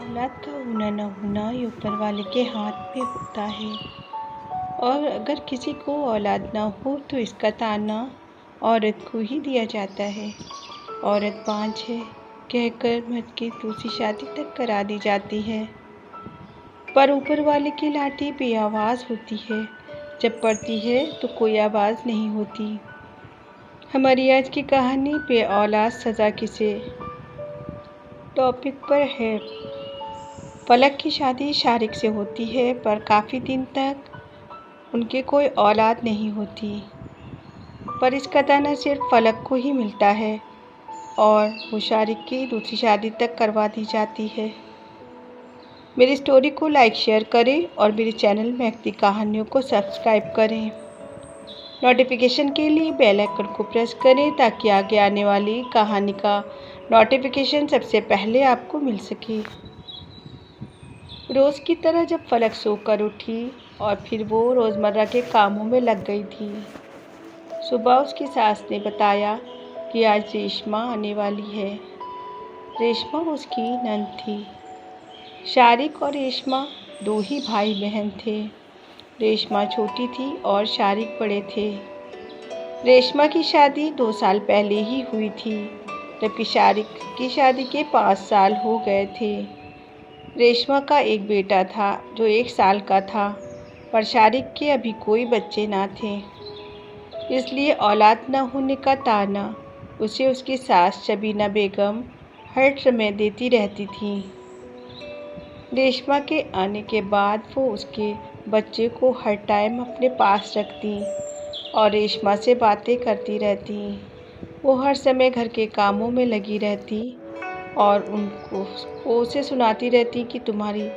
औलाद का होना न होना ये ऊपर वाले के हाथ में होता है। और अगर किसी को औलाद ना हो तो इसका ताना औरत को ही दिया जाता है। औरत बांझ है कहकर मर्द की दूसरी शादी तक करा दी जाती है। पर ऊपर वाले की लाठी बेआवाज़ होती है, जब पड़ती है तो कोई आवाज़ नहीं होती। हमारी आज की कहानी बे औलाद सज़ा किसे टॉपिक पर है। फलक की शादी शारिक से होती है, पर काफ़ी दिन तक उनके कोई औलाद नहीं होती। पर इसका दाना सिर्फ फलक को ही मिलता है और वो शारिक की दूसरी शादी तक करवा दी जाती है। मेरी स्टोरी को लाइक शेयर करें और मेरे चैनल महकती कहानियों को सब्सक्राइब करें। नोटिफिकेशन के लिए बेल आइकन को प्रेस करें ताकि आगे आने वाली कहानी का नोटिफिकेशन सबसे पहले आपको मिल सके। रोज़ की तरह जब फलक सोकर उठी और फिर वो रोज़मर्रा के कामों में लग गई थी। सुबह उसकी सास ने बताया कि आज रेशमा आने वाली है। रेशमा उसकी नंद थी। शारिक और रेशमा दो ही भाई बहन थे। रेशमा छोटी थी और शारिक बड़े थे। रेशमा की शादी 2 साल पहले ही हुई थी, जबकि शारिक की शादी के 5 साल हो गए थे। रेशमा का एक बेटा था जो 1 साल का था, पर शारिक के अभी कोई बच्चे ना थे, इसलिए औलाद न होने का ताना उसे उसकी सास शबीना बेगम हर समय देती रहती थी। रेशमा के आने के बाद वो उसके बच्चे को हर टाइम अपने पास रखती और रेशमा से बातें करती रहती। वो हर समय घर के कामों में लगी रहती और वो उसे सुनाती रहती कि तुम्हारी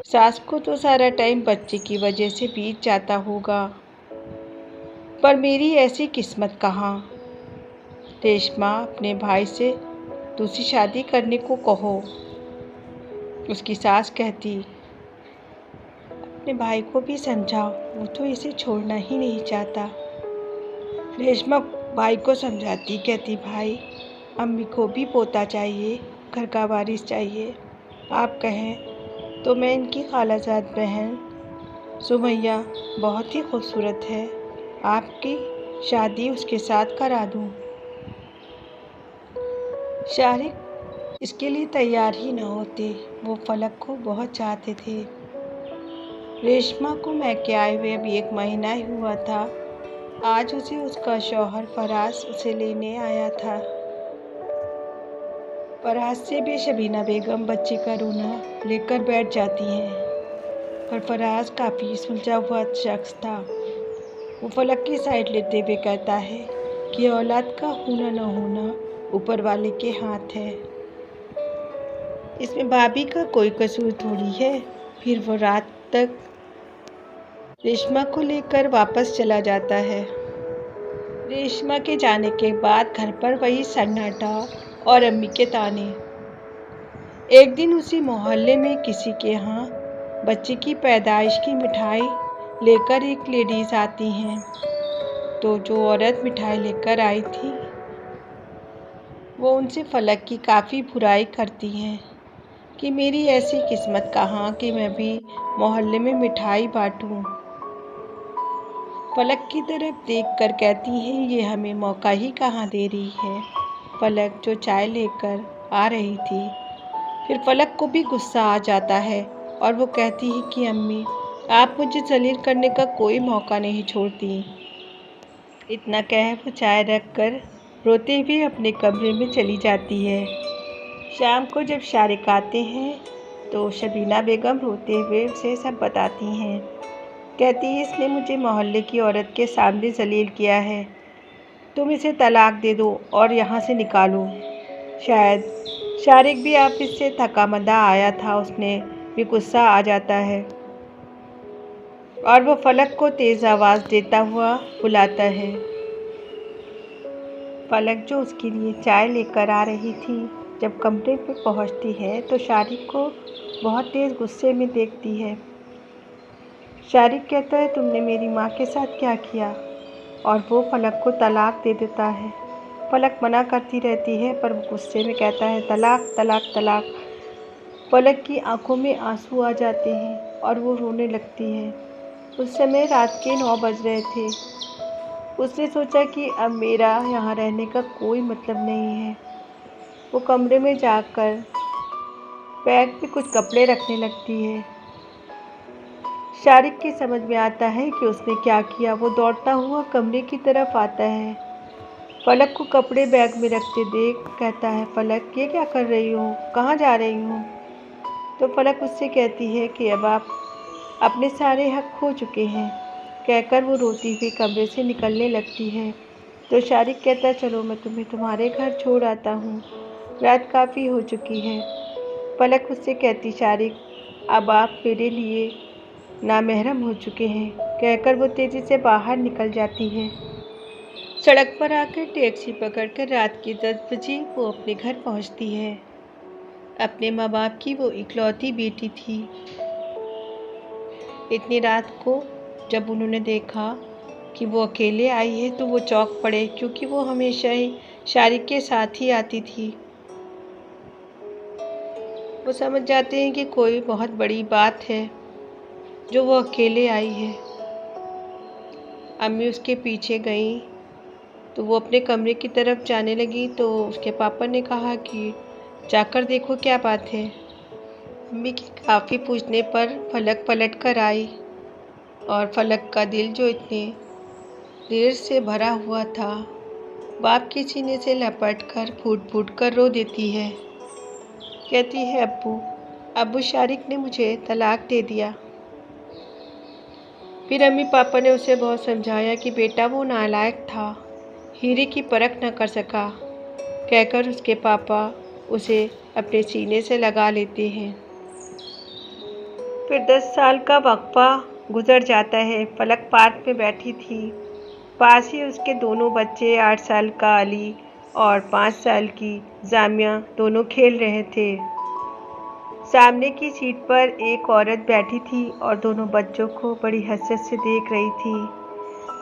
सास को तो सारा टाइम बच्चे की वजह से बीत जाता होगा, पर मेरी ऐसी किस्मत कहाँ। रेशमा अपने भाई से दूसरी शादी करने को कहो। उसकी सास कहती, अपने भाई को भी समझाओ, वो तो इसे छोड़ना ही नहीं चाहता। रेशमा भाई को समझाती, कहती, भाई अम्मी को भी पोता चाहिए, घर का वारिस चाहिए। आप कहें तो मैं इनकी खालाजाद बहन सुमैया बहुत ही खूबसूरत है, आपकी शादी उसके साथ करा दूं। शारिक इसके लिए तैयार ही न होते। वो फलक को बहुत चाहते थे। रेशमा को मैके आए हुए अभी 1 महीना ही हुआ था। आज उसे उसका शौहर फराज उसे लेने आया था। फराज से भी शबीना बेगम बच्चे का रोना लेकर बैठ जाती हैं, पर फराज काफ़ी सुलझा हुआ शख्स था। वो फलक की साइड लेते हुए कहता है कि औलाद का होना न होना ऊपर वाले के हाथ है, इसमें भाभी का कोई कसूर थोड़ी है। फिर वो रात तक रेशमा को लेकर वापस चला जाता है। रेशमा के जाने के बाद घर पर वही सन्नाटा और अम्मी के ताने। एक दिन उसी मोहल्ले में किसी के यहाँ बच्चे की पैदाइश की मिठाई लेकर एक लेडीज़ आती हैं, तो जो औरत मिठाई लेकर आई थी वो उनसे फलक की काफ़ी बुराई करती हैं कि मेरी ऐसी किस्मत कहाँ कि मैं भी मोहल्ले में मिठाई बांटूं। फलक की तरफ देखकर कहती हैं, ये हमें मौका ही कहाँ दे रही है। फलक जो चाय लेकर आ रही थी, फिर फलक को भी गुस्सा आ जाता है और वो कहती है कि अम्मी आप मुझे जलील करने का कोई मौका नहीं छोड़ती। इतना कह वो चाय रख कर रोते हुए अपने कमरे में चली जाती है। शाम को जब शारिक आते हैं तो शबीना बेगम रोते हुए उसे सब बताती हैं। कहती है, इसने मुझे मोहल्ले की औरत के सामने जलील किया है, तुम इसे तलाक दे दो और यहाँ से निकालो। शायद शारिक भी ऑफिस से थका मंदा आया था, उसने भी गुस्सा आ जाता है और वो फलक को तेज़ आवाज़ देता हुआ बुलाता है। फलक जो उसके लिए चाय लेकर आ रही थी, जब कमरे पे पहुंचती है तो शारिक को बहुत तेज़ गुस्से में देखती है। शारिक कहता है, तुमने मेरी माँ के साथ क्या किया, और वो फलक को तलाक दे देता है। फलक मना करती रहती है, पर वो गुस्से में कहता है, तलाक तलाक तलाक। पलक की आंखों में आंसू आ जाते हैं और वो रोने लगती है। उस समय रात के 9 बज रहे थे। उसने सोचा कि अब मेरा यहाँ रहने का कोई मतलब नहीं है। वो कमरे में जाकर बैग में कुछ कपड़े रखने लगती है। शारिक की समझ में आता है कि उसने क्या किया। वो दौड़ता हुआ कमरे की तरफ आता है। पलक को कपड़े बैग में रखते देख कहता है, पलक ये क्या कर रही हो, कहाँ जा रही हो? तो पलक उससे कहती है कि अब आप अपने सारे हक खो चुके हैं। कहकर वो रोती हुई कमरे से निकलने लगती है। तो शारिक कहता है, चलो मैं तुम्हें तुम्हारे घर छोड़ आता हूँ, रात काफ़ी हो चुकी है। पलक उससे कहती, शारिक अब आप मेरे लिए नामहरम हो चुके हैं। कहकर वो तेज़ी से बाहर निकल जाती है। सड़क पर आकर टैक्सी पकड़कर रात के 10 बजे वो अपने घर पहुंचती है। अपने माँ बाप की वो इकलौती बेटी थी। इतनी रात को जब उन्होंने देखा कि वो अकेले आई है तो वो चौंक पड़े, क्योंकि वो हमेशा ही शारिक के साथ ही आती थी। वो समझ जाते हैं कि कोई बहुत बड़ी बात है जो वो अकेले आई है। अम्मी उसके पीछे गई तो वो अपने कमरे की तरफ जाने लगी तो उसके पापा ने कहा कि जाकर देखो क्या बात है। अम्मी की काफ़ी पूछने पर फलक पलट कर आई और फलक का दिल जो इतने देर से भरा हुआ था, बाप के सीने से लपट कर फूट फूट कर रो देती है। कहती है, अब्बू शारिक ने मुझे तलाक दे दिया। फिर अम्मी पापा ने उसे बहुत समझाया कि बेटा वो नालायक था, हीरे की परख न कर सका। कहकर उसके पापा उसे अपने सीने से लगा लेते हैं। फिर 10 साल का वक्फा गुजर जाता है। फलक पार्क में बैठी थी। पास ही उसके दोनों बच्चे 8 साल का अली और 5 साल की जामिया दोनों खेल रहे थे। सामने की सीट पर एक औरत बैठी थी और दोनों बच्चों को बड़ी हसरत से देख रही थी।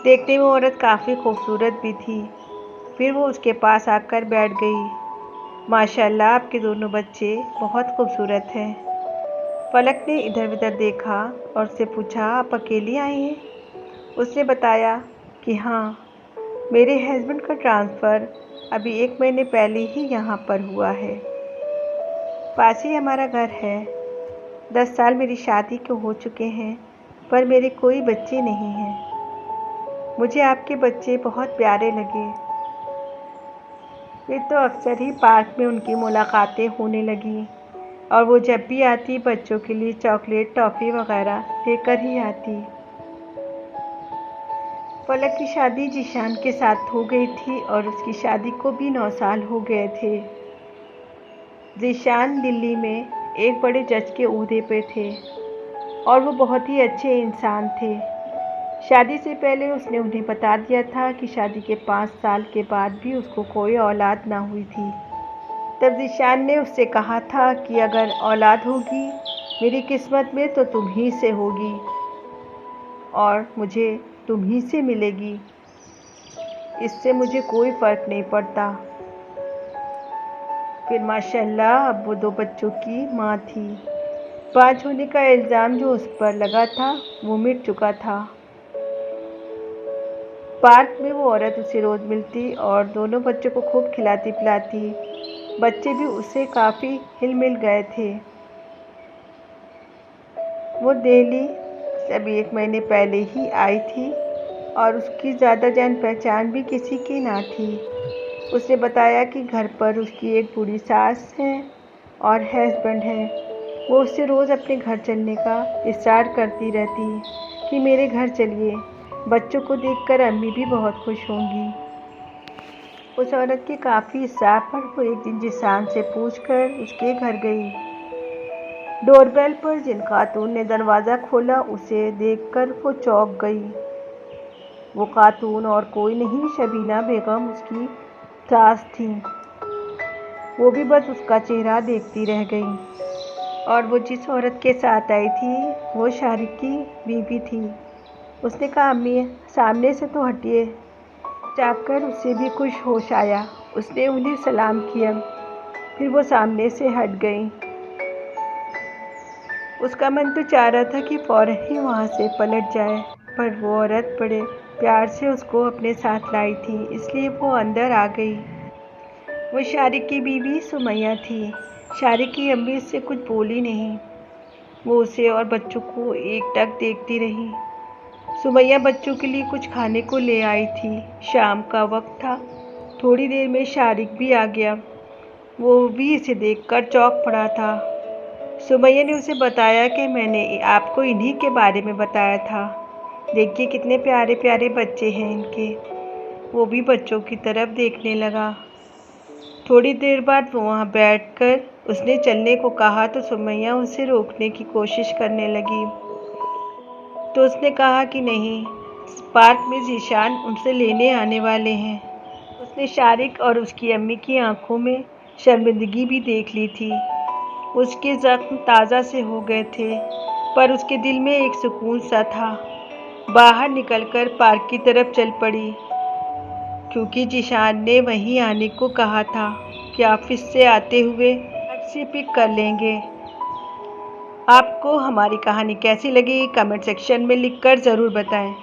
देखने में औरत काफ़ी खूबसूरत भी थी। फिर वो उसके पास आकर बैठ गई। माशाल्लाह आपके दोनों बच्चे बहुत खूबसूरत हैं। पलक ने इधर उधर देखा और उससे पूछा, आप अकेली आई हैं? उसने बताया कि हाँ, मेरे हस्बैंड का ट्रांसफ़र अभी 1 महीने पहले ही यहाँ पर हुआ है। पास ही हमारा घर है। 10 साल मेरी शादी को हो चुके हैं, पर मेरे कोई बच्चे नहीं हैं। मुझे आपके बच्चे बहुत प्यारे लगे। फिर तो अक्सर ही पार्क में उनकी मुलाकातें होने लगीं और वो जब भी आती बच्चों के लिए चॉकलेट, टॉफ़ी वगैरह लेकर ही आती। पलक की शादी जीशान के साथ हो गई थी और उसकी शादी को भी 9 साल हो गए थे। जीशान दिल्ली में एक बड़े जज के ओहदे पे थे और वो बहुत ही अच्छे इंसान थे। शादी से पहले उसने उन्हें बता दिया था कि शादी के 5 साल के बाद भी उसको कोई औलाद ना हुई थी। तब जीशान ने उससे कहा था कि अगर औलाद होगी मेरी किस्मत में तो तुम ही से होगी और मुझे तुम ही से मिलेगी। इससे मुझे कोई फ़र्क नहीं पड़ता। फिर माशाल्लाह अब वो 2 बच्चों की माँ थी। 5 होने का इल्ज़ाम जो उस पर लगा था वो मिट चुका था। पार्क में वो औरत उसे रोज़ मिलती और दोनों बच्चों को खूब खिलाती पिलाती। बच्चे भी उससे काफ़ी हिल मिल गए थे। वो दिल्ली से अभी 1 महीने पहले ही आई थी और उसकी ज़्यादा जान पहचान भी किसी की ना थी। उसने बताया कि घर पर उसकी एक बूढ़ी सास है और हस्बैंड है। वो उससे रोज़ अपने घर चलने का इशारा करती रहती कि मेरे घर चलिए। बच्चों को देखकर अम्मी भी बहुत खुश होंगी। उस औरत के काफ़ी इशारे पर वो एक दिन जीशान से पूछकर उसके घर गई। डोरबेल पर जिन खातून ने दरवाज़ा खोला उसे देखकर वो चौंक गई। वो खातून और कोई नहीं, शबीना बेगम उसकी सास थी। वो भी बस उसका चेहरा देखती रह गई। और वो जिस औरत के साथ आई थी वो शारिक की बीवी थी। उसने कहा, अम्मी सामने से तो हटिए। जाकर उससे भी कुछ होश आया। उसने उन्हें सलाम किया। फिर वो सामने से हट गई। उसका मन तो चाह रहा था कि फ़ौरन ही वहाँ से पलट जाए, पर वो औरत बड़े प्यार से उसको अपने साथ लाई थी, इसलिए वो अंदर आ गई। वो शारिक की बीवी सुमैया थी। शारिक की अम्मी उससे कुछ बोली नहीं। वो उसे और बच्चों को एकटक देखती रही। सुमैया बच्चों के लिए कुछ खाने को ले आई थी। शाम का वक्त था। थोड़ी देर में शारिक भी आ गया। वो भी इसे देखकर चौंक पड़ा था। सुमैया ने उसे बताया कि मैंने आपको इन्हीं के बारे में बताया था। देखिए कितने प्यारे प्यारे बच्चे हैं इनके। वो भी बच्चों की तरफ देखने लगा। थोड़ी देर बाद वो वहाँ बैठकर उसने चलने को कहा तो सुमैया उसे रोकने की कोशिश करने लगी। तो उसने कहा कि नहीं, पार्क में ज़ीशान उनसे लेने आने वाले हैं। उसने शारिक और उसकी अम्मी की आंखों में शर्मिंदगी भी देख ली थी। उसके ज़ख्म ताज़ा से हो गए थे, पर उसके दिल में एक सुकून सा था। बाहर निकलकर पार्क की तरफ चल पड़ी, क्योंकि ज़ीशान ने वहीं आने को कहा था कि ऑफिस से आते हुए से पिक कर लेंगे। आपको हमारी कहानी कैसी लगी कमेंट सेक्शन में लिखकर ज़रूर बताएं।